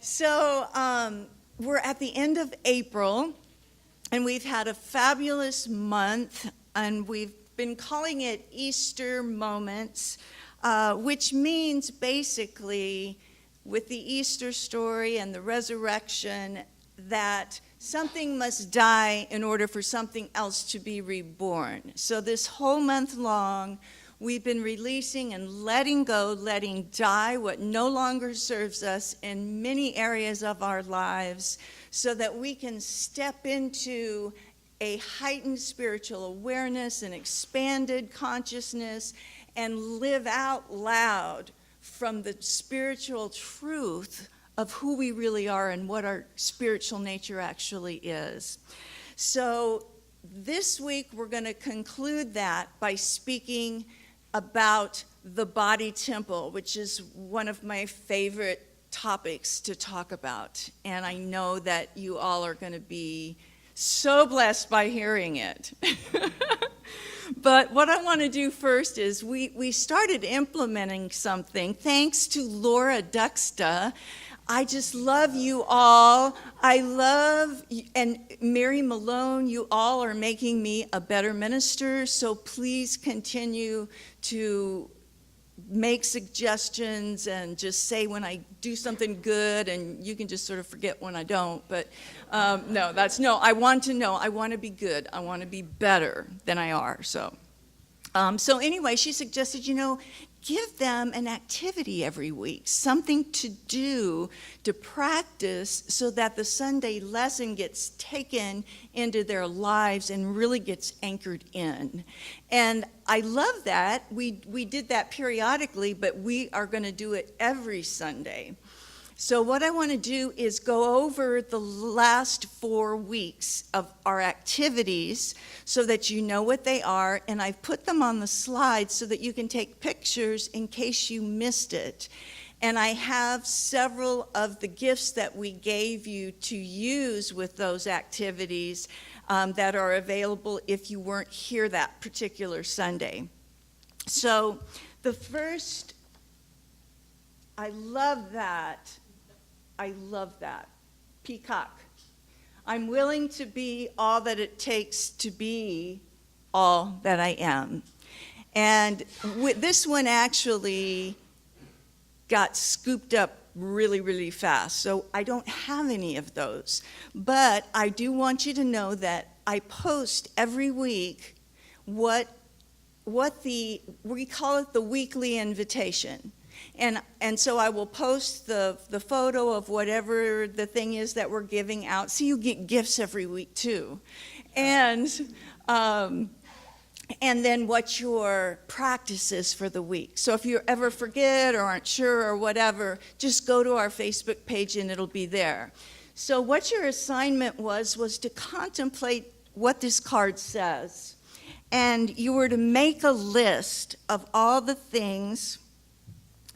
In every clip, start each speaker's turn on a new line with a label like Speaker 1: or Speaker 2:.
Speaker 1: So we're at the end of April, and we've had a fabulous month, and we've been calling it Easter Moments, which means basically, with the Easter story and the resurrection, that something must die in order for something else to be reborn. So this whole month long, we've been releasing and letting go, letting die what no longer serves us in many areas of our lives so that we can step into a heightened spiritual awareness and expanded consciousness and live out loud from the spiritual truth of who we really are and what our spiritual nature actually is. So this week we're going to conclude that by speaking about the body temple, which is one of my favorite topics to talk about. And I know that you all are going to be so blessed by hearing it. But what I want to do first is we started implementing something thanks to Laura Duxta. I just love you all. I love, and Mary Malone, you all are making me a better minister, so please continue to make suggestions and just say when I do something good, and you can just sort of forget when I don't. But I want to know. I want to be good. I want to be better than I are. So anyway, she suggested, give them an activity every week, something to do, to practice, so that the Sunday lesson gets taken into their lives and really gets anchored in. And I love that. We did that periodically, but we are going to do it every Sunday. So what I want to do is go over the last 4 weeks of our activities so that you know what they are, and I've put them on the slide so that you can take pictures in case you missed it. And I have several of the gifts that we gave you to use with those activities that are available if you weren't here that particular Sunday. So the first, I love that. Peacock. I'm willing to be all that it takes to be all that I am. And this one actually got scooped up really, really fast. So I don't have any of those. But I do want you to know that I post every week we call it the weekly invitation. And so I will post the photo of whatever the thing is that we're giving out. So you get gifts every week too. And then what your practice is for the week. So if you ever forget or aren't sure or whatever, just go to our Facebook page and it'll be there. So what your assignment was to contemplate what this card says. And you were to make a list of all the things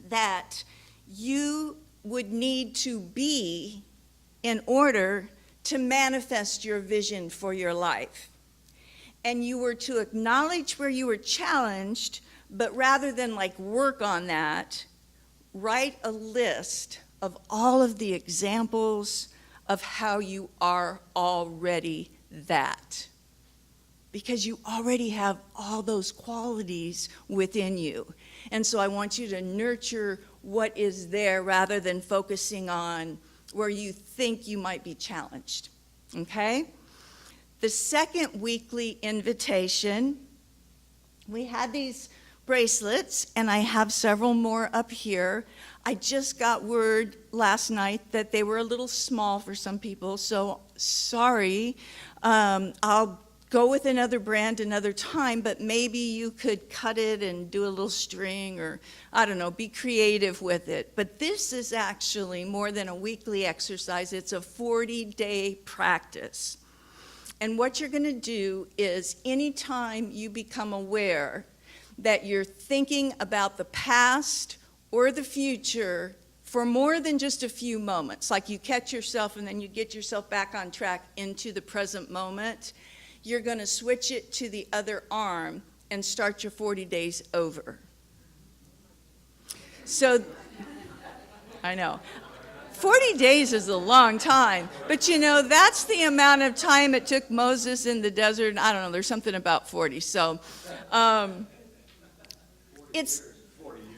Speaker 1: that you would need to be in order to manifest your vision for your life. And you were to acknowledge where you were challenged, but rather than work on that, write a list of all of the examples of how you are already that. Because you already have all those qualities within you. And so I want you to nurture what is there rather than focusing on where you think you might be challenged, okay? The second weekly invitation, we had these bracelets, and I have several more up here. I just got word last night that they were a little small for some people, so sorry. I'll go with another brand another time, but maybe you could cut it and do a little string, or I don't know, be creative with it. But this is actually more than a weekly exercise. It's a 40-day practice. And what you're going to do is anytime you become aware that you're thinking about the past or the future for more than just a few moments, like you catch yourself and then you get yourself back on track into the present moment, you're going to switch it to the other arm and start your 40 days over. So, I know. 40 days is a long time, but you know, that's the amount of time it took Moses in the desert. I don't know, there's something about 40. So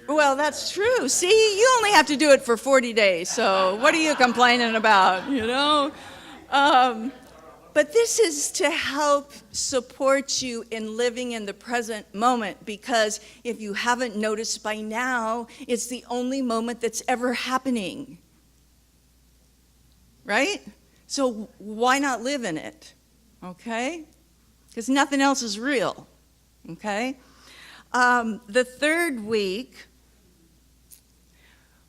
Speaker 1: well, that's true. See, you only have to do it for 40 days, so what are you complaining about, you know? But this is to help support you in living in the present moment, because if you haven't noticed by now, it's the only moment that's ever happening. Right? So why not live in it? Okay? Because nothing else is real. Okay? The third week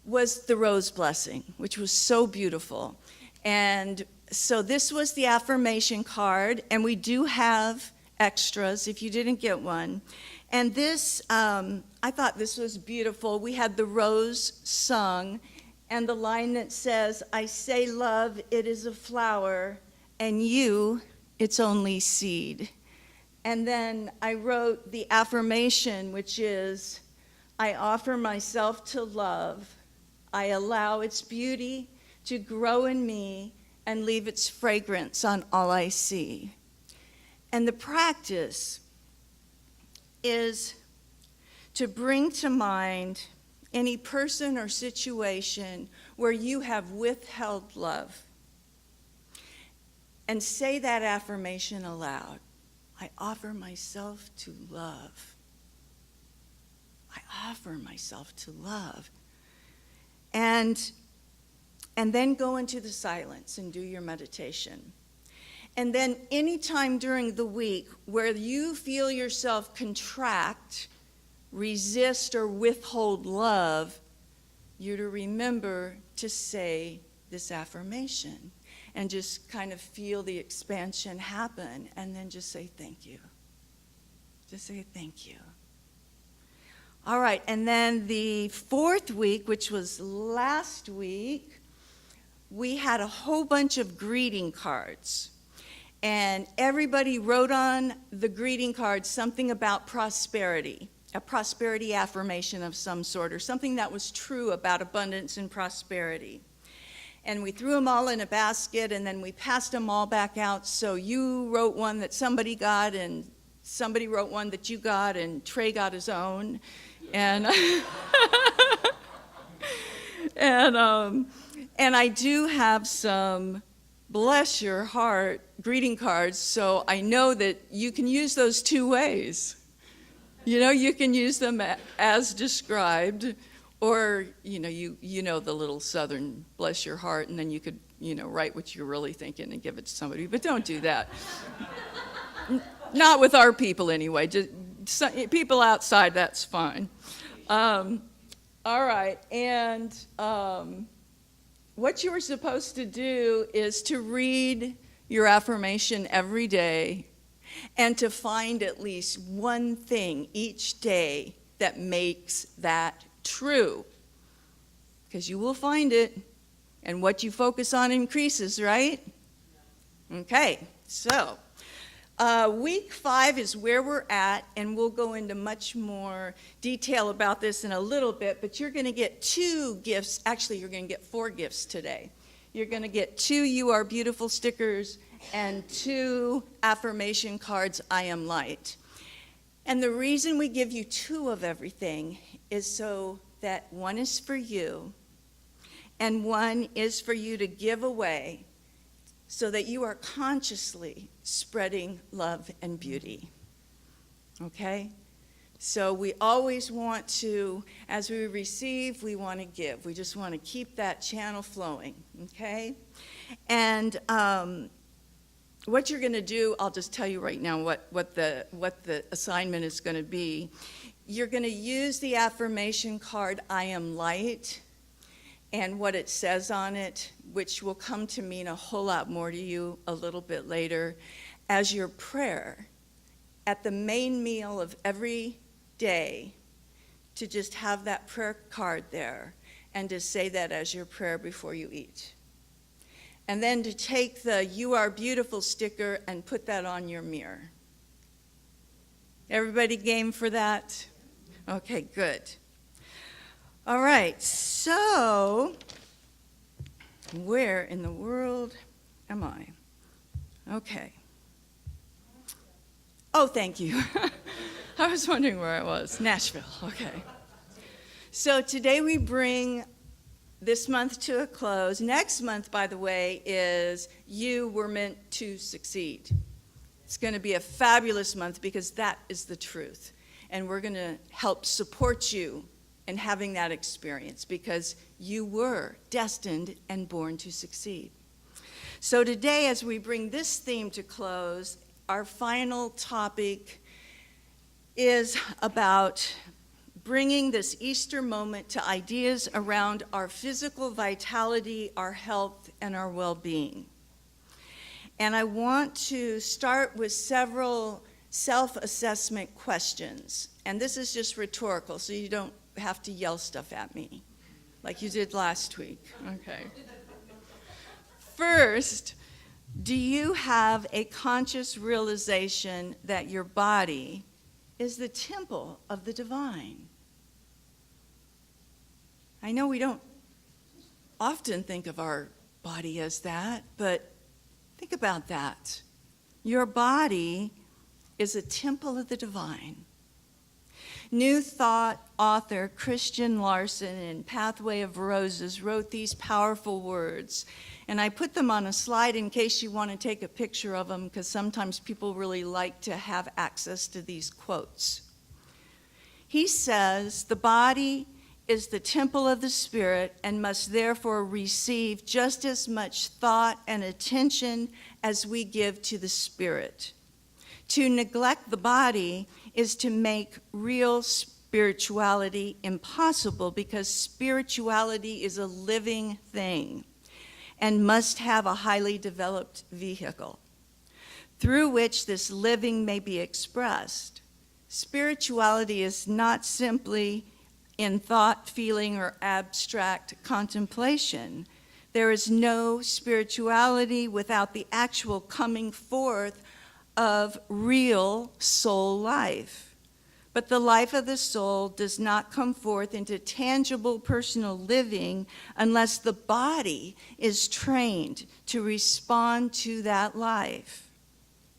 Speaker 1: was the rose blessing, which was so beautiful. And so this was the affirmation card, and we do have extras if you didn't get one. And this, I thought this was beautiful. We had the rose sung, and the line that says, I say love, it is a flower, and you, it's only seed. And then I wrote the affirmation, which is, I offer myself to love. I allow its beauty to grow in me and leave its fragrance on all I see. And the practice is to bring to mind any person or situation where you have withheld love. And say that affirmation aloud. I offer myself to love. I offer myself to love. And then go into the silence and do your meditation. And then anytime during the week where you feel yourself contract, resist, or withhold love, you're to remember to say this affirmation and just kind of feel the expansion happen, and then just say thank you. Just say thank you. All right, and then the fourth week, which was last week, we had a whole bunch of greeting cards. And everybody wrote on the greeting cards something about prosperity, a prosperity affirmation of some sort, or something that was true about abundance and prosperity. And we threw them all in a basket, and then we passed them all back out. So you wrote one that somebody got, and somebody wrote one that you got, and Trey got his own. And and I do have some bless your heart greeting cards, so I know that you can use those two ways. You know, you can use them as described, or you know the little Southern bless your heart, and then you could write what you're really thinking and give it to somebody. But don't do that. Not with our people anyway. Just people outside, that's fine. All right, and what you were supposed to do is to read your affirmation every day and to find at least one thing each day that makes that true. Because you will find it, and what you focus on increases, right? Okay, so week 5 is where we're at, and we'll go into much more detail about this in a little bit, but you're going to get 2 gifts. Actually, you're going to get 4 gifts today. You're going to get 2 You Are Beautiful stickers and 2 affirmation cards, I Am Light. And the reason we give you 2 of everything is so that one is for you and one is for you to give away, so that you are consciously spreading love and beauty. Okay? So we always want to, as we receive, we want to give. We just want to keep that channel flowing. Okay? And what you're going to do, I'll just tell you right now what the assignment is going to be. You're going to use the affirmation card, I Am Light, and what it says on it, which will come to mean a whole lot more to you a little bit later, as your prayer at the main meal of every day, to just have that prayer card there and to say that as your prayer before you eat. And then to take the You Are Beautiful sticker and put that on your mirror. Everybody game for that? Okay, good. All right, so Where in the world am I? Okay. Oh, thank you. I was wondering where I was. Nashville, okay. So today we bring this month to a close. Next month, by the way, is You Were Meant to Succeed. It's going to be a fabulous month because that is the truth. And we're going to help support you in having that experience because you were destined and born to succeed. So today, as we bring this theme to close, our final topic is about bringing this Easter moment to ideas around our physical vitality, our health, and our well-being. And I want to start with several self-assessment questions. And this is just rhetorical, so you don't have to yell stuff at me like you did last week. Okay. First, do you have a conscious realization that your body is the temple of the divine? I know we don't often think of our body as that, but think about that. Your body is a temple of the divine. New Thought author Christian Larson in Pathway of Roses wrote these powerful words, and I put them on a slide in case you want to take a picture of them, because sometimes people really like to have access to these quotes. He says, "The body is the temple of the Spirit and must therefore receive just as much thought and attention as we give to the Spirit. To neglect the body is to make real spirituality impossible because spirituality is a living thing and must have a highly developed vehicle through which this living may be expressed. Spirituality is not simply in thought, feeling, or abstract contemplation. There is no spirituality without the actual coming forth of real soul life. But the life of the soul does not come forth into tangible personal living unless the body is trained to respond to that life.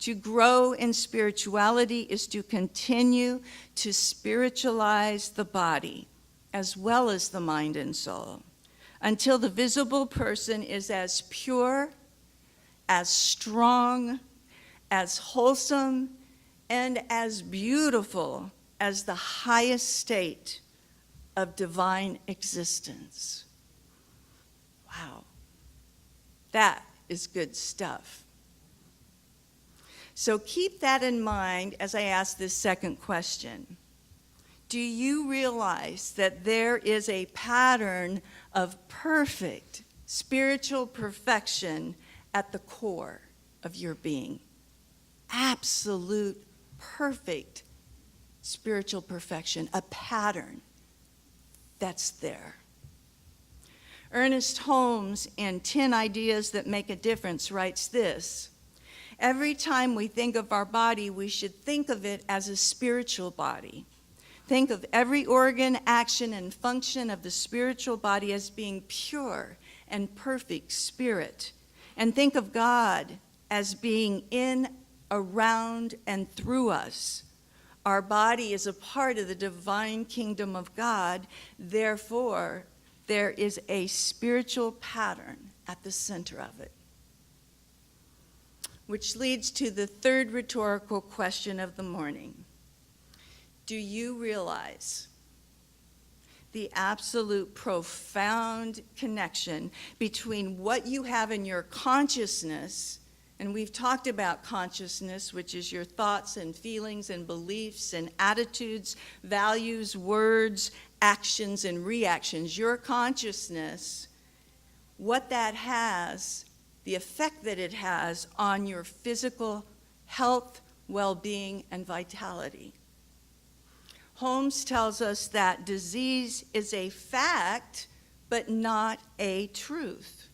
Speaker 1: To grow in spirituality is to continue to spiritualize the body as well as the mind and soul until the visible person is as pure, as strong, as wholesome, and as beautiful as the highest state of divine existence." Wow, that is good stuff. So keep that in mind as I ask this second question. Do you realize that there is a pattern of perfect spiritual perfection at the core of your being? Absolute, perfect spiritual perfection, a pattern that's there. Ernest Holmes, in 10 Ideas That Make a Difference, writes this: "Every time we think of our body, we should think of it as a spiritual body. Think of every organ, action, and function of the spiritual body as being pure and perfect spirit. And think of God as being in, around, and through us. Our body is a part of the divine kingdom of God. Therefore, there is a spiritual pattern at the center of it." Which leads to the third rhetorical question of the morning. Do you realize the absolute profound connection between what you have in your consciousness, and we've talked about consciousness, which is your thoughts and feelings and beliefs and attitudes, values, words, actions, and reactions, your consciousness, what that has, the effect that it has on your physical health, well-being, and vitality. Holmes tells us that disease is a fact, but not a truth.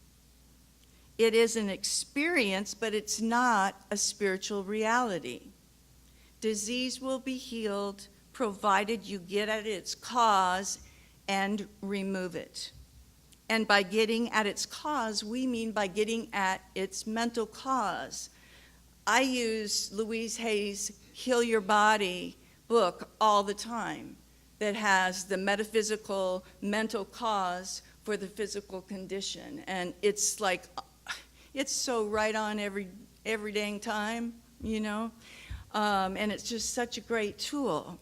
Speaker 1: It is an experience, but it's not a spiritual reality. Disease will be healed provided you get at its cause and remove it. And by getting at its cause, we mean by getting at its mental cause. I use Louise Hay's Heal Your Body book all the time that has the metaphysical mental cause for the physical condition. And it's like, it's so right on every dang time, you know? And it's just such a great tool.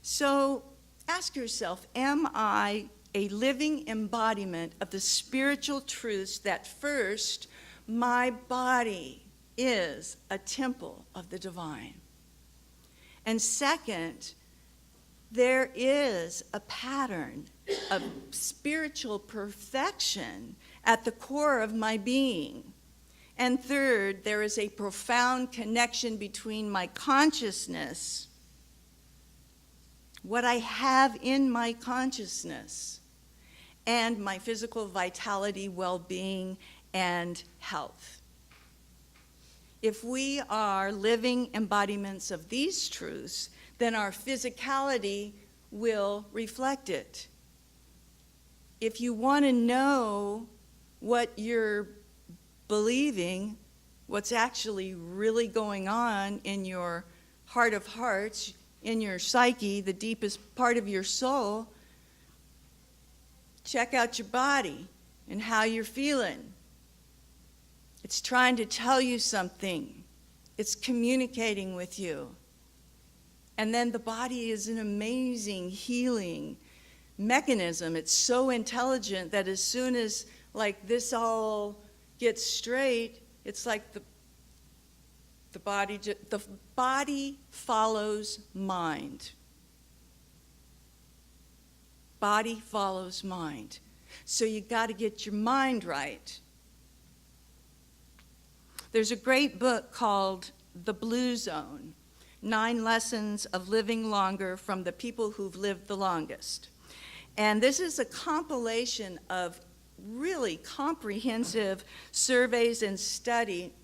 Speaker 1: So ask yourself, am I a living embodiment of the spiritual truths that first, my body is a temple of the divine? And second, there is a pattern of spiritual perfection at the core of my being. And third, there is a profound connection between my consciousness, what I have in my consciousness, and my physical vitality, well-being, and health. If we are living embodiments of these truths, then our physicality will reflect it. If you want to know what you're believing, what's actually really going on in your heart of hearts, in your psyche, the deepest part of your soul, check out your body and how you're feeling. It's trying to tell you something. It's communicating with you. And then the body is an amazing healing mechanism. It's so intelligent that as soon as like this all gets straight, it's like the body follows mind. Body follows mind. So you got to get your mind right. There's a great book called The Blue Zone, 9 Lessons of Living Longer from the People Who've Lived the Longest. And this is a compilation of really comprehensive surveys and study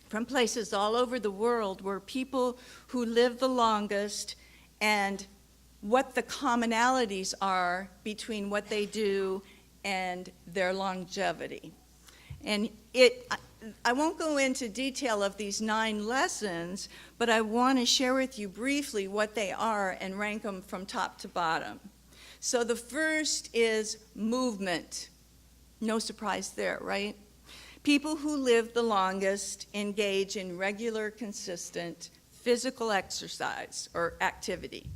Speaker 1: from places all over the world where people who live the longest and what the commonalities are between what they do and their longevity. And I won't go into detail of these 9 lessons, but I want to share with you briefly what they are and rank them from top to bottom. So the first is movement. No surprise there, right? People who live the longest engage in regular, consistent physical exercise or activity.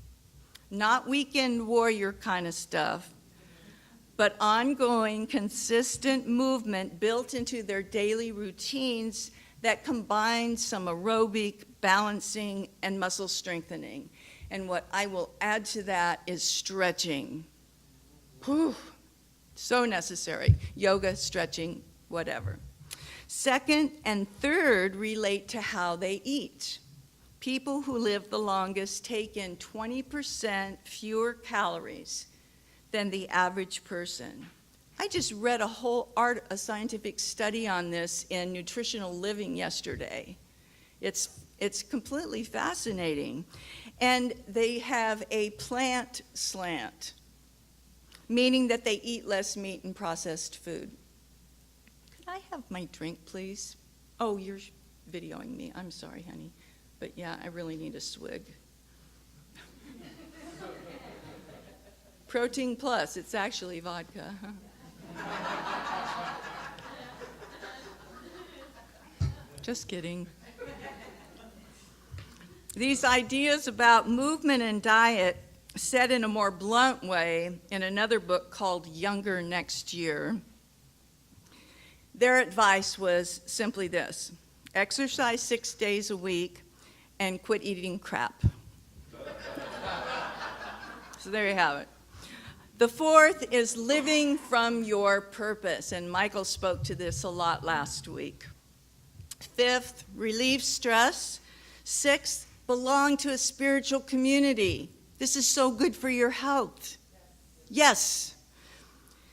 Speaker 1: Not weekend warrior kind of stuff, but ongoing, consistent movement built into their daily routines that combine some aerobic, balancing, and muscle strengthening. And what I will add to that is stretching. Whew, so necessary. Yoga, stretching, whatever. Second and third relate to how they eat. People who live the longest take in 20% fewer calories than the average person. I just read a scientific study on this in Nutritional Living yesterday. It's completely fascinating. And they have a plant slant, meaning that they eat less meat and processed food. Could I have my drink, please? Oh, you're videoing me. I'm sorry, honey. But yeah, I really need a swig. Protein Plus, it's actually vodka. Just kidding. These ideas about movement and diet, said in a more blunt way in another book called Younger Next Year, their advice was simply this: exercise 6 days a week and quit eating crap. So there you have it. The fourth is living from your purpose, and Michael spoke to this a lot last week. Fifth, relieve stress. Sixth, belong to a spiritual community. This is so good for your health. Yes.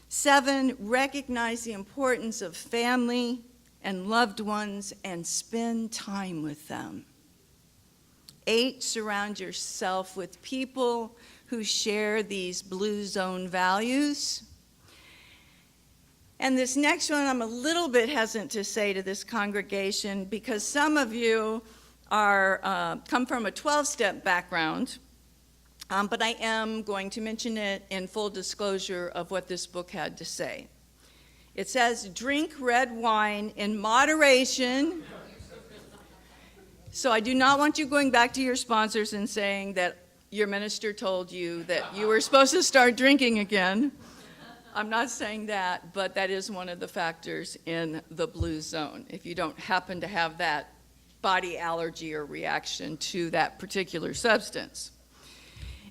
Speaker 1: 7, recognize the importance of family and loved ones and spend time with them. 8, surround yourself with people who share these blue zone values. And this next one I'm a little bit hesitant to say to this congregation because some of you come from a 12-step background, but I am going to mention it in full disclosure of what this book had to say. It says, drink red wine in moderation. So I do not want you going back to your sponsors and saying that your minister told you that you were supposed to start drinking again. I'm not saying that, but that is one of the factors in the blue zone. If you don't happen to have that body allergy or reaction to that particular substance.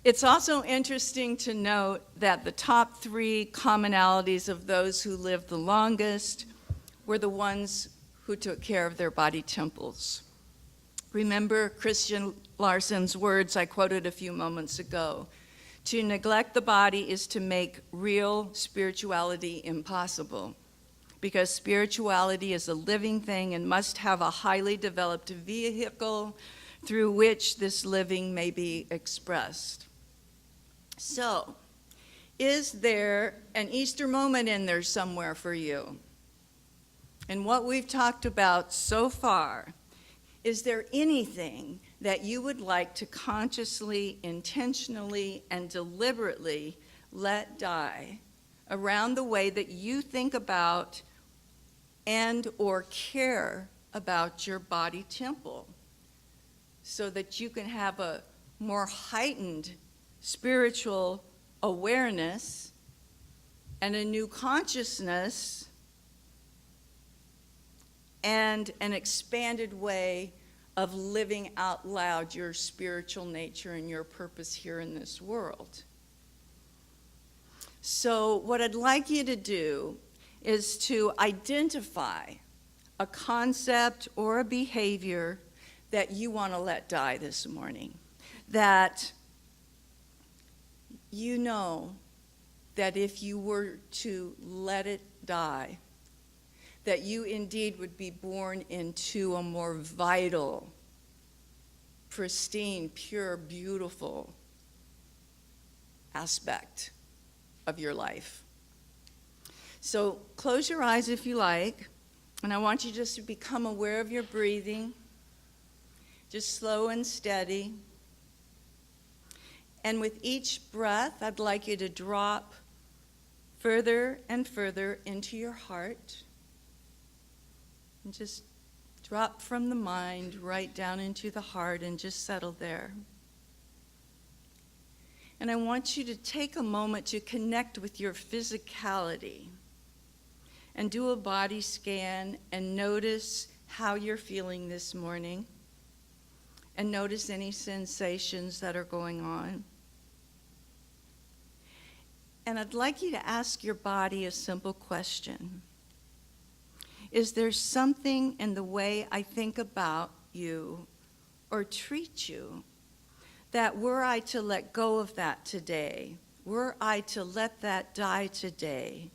Speaker 1: It's also interesting to note that the top 3 commonalities of those who lived the longest were the ones who took care of their body temples. Remember Christian Larsen's words I quoted a few moments ago. To neglect the body is to make real spirituality impossible, because spirituality is a living thing and must have a highly developed vehicle through which this living may be expressed. So, is there an Easter moment in there somewhere for you? And what we've talked about so far, is there anything that you would like to consciously, intentionally, and deliberately let die around the way that you think about and or care about your body temple, so that you can have a more heightened spiritual awareness and a new consciousness and an expanded way of living out loud your spiritual nature and your purpose here in this world. So what I'd like you to do is to identify a concept or a behavior that you want to let die this morning, that you know that if you were to let it die, that you indeed would be born into a more vital, pristine, pure, beautiful aspect of your life. So close your eyes if you like, and I want you just to become aware of your breathing, just slow and steady. And with each breath, I'd like you to drop further and further into your heart. And just drop from the mind right down into the heart and just settle there. And I want you to take a moment to connect with your physicality and do a body scan and notice how you're feeling this morning. And notice any sensations that are going on. And I'd like you to ask your body a simple question. Is there something in the way I think about you or treat you that were I to let go of that today, were I to let that die today,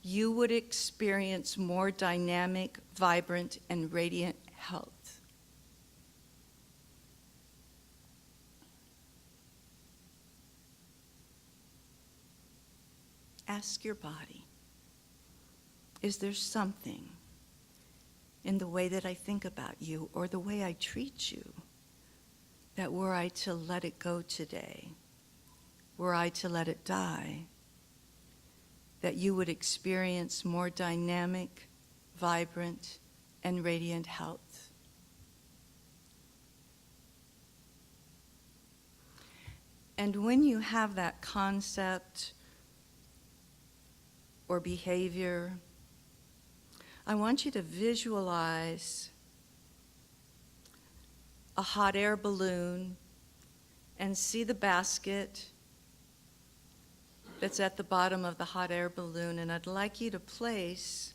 Speaker 1: you would experience more dynamic, vibrant, and radiant health? Ask your body, is there something in the way that I think about you or the way I treat you that were I to let it go today, were I to let it die, that you would experience more dynamic, vibrant, and radiant health? And when you have that concept or behavior, I want you to visualize a hot air balloon and see the basket that's at the bottom of the hot air balloon, and I'd like you to place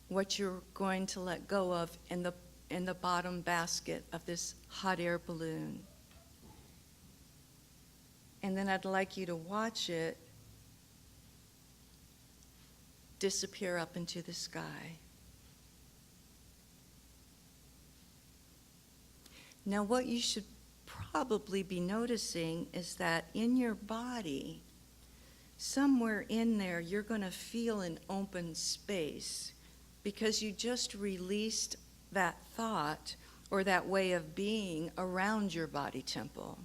Speaker 1: what you're going to let go of in the bottom basket of this hot air balloon. And then I'd like you to watch it disappear up into the sky. Now, what you should probably be noticing is that in your body, somewhere in there you're going to feel an open space because you just released that thought or that way of being around your body temple.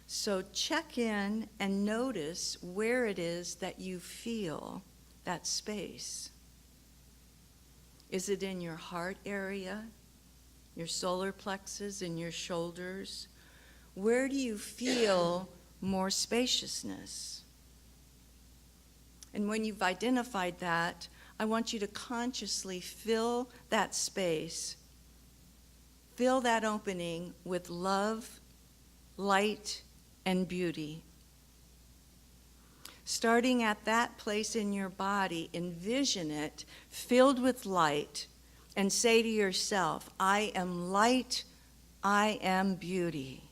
Speaker 1: So check in and notice where it is that you feel that space. Is it in your heart area, your solar plexus, in your shoulders? Where do you feel more spaciousness? And when you've identified that, I want you to consciously fill that space, fill that opening with love, light, and beauty. Starting at that place in your body, envision it filled with light and say to yourself, I am light, I am beauty.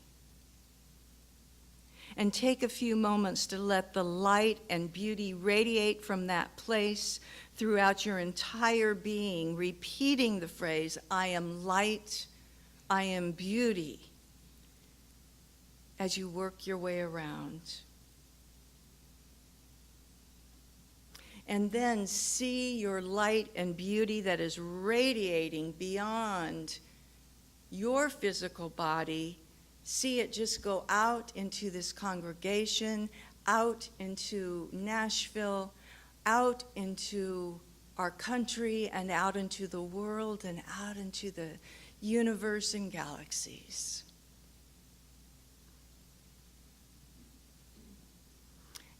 Speaker 1: And take a few moments to let the light and beauty radiate from that place throughout your entire being, repeating the phrase, I am light, I am beauty, as you work your way around. And then see your light and beauty that is radiating beyond your physical body. See it just go out into this congregation, out into Nashville, out into our country, and out into the world, and out into the universe and galaxies.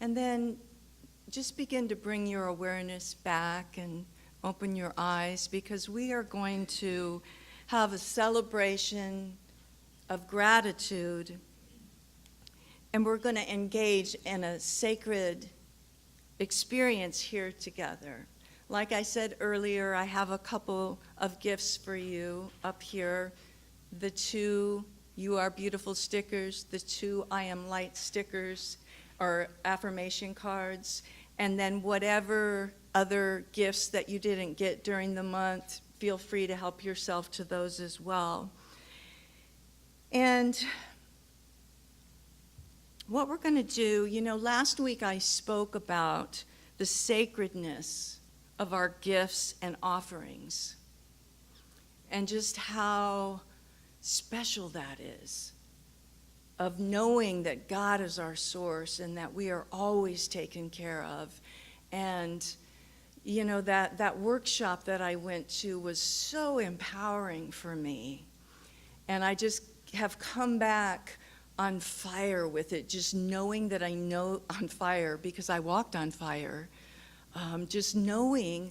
Speaker 1: And then just begin to bring your awareness back and open your eyes, because we are going to have a celebration of gratitude, and we're going to engage in a sacred experience here together. Like I said earlier, I have a couple of gifts for you up here. The 2 You Are Beautiful stickers, the 2 I Am Light stickers, or affirmation cards, and then whatever other gifts that you didn't get during the month, feel free to help yourself to those as well. And what we're going to do, last week I spoke about the sacredness of our gifts and offerings, and just how special that is, of knowing that God is our source and that we are always taken care of. And that workshop that I went to was so empowering for me, and I just have come back on fire with it, just knowing that I know on fire because I walked on fire, just knowing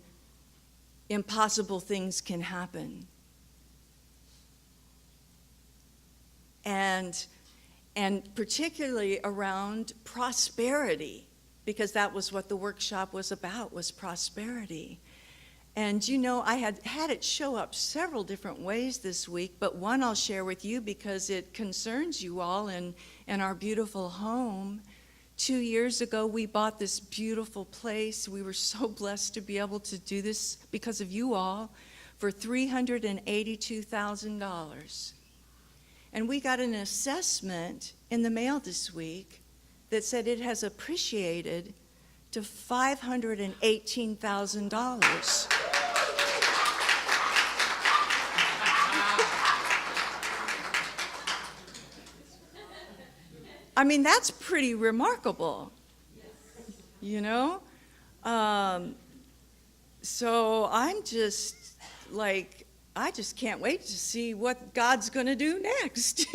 Speaker 1: impossible things can happen. And particularly around prosperity, because that was what the workshop was about, was prosperity. And I had it show up several different ways this week, but one I'll share with you because it concerns you all in our beautiful home. 2 years ago, we bought this beautiful place. We were so blessed to be able to do this because of you all for $382,000. And we got an assessment in the mail this week that said it has appreciated to $518,000. I mean, that's pretty remarkable, So I'm just I just can't wait to see what God's going to do next.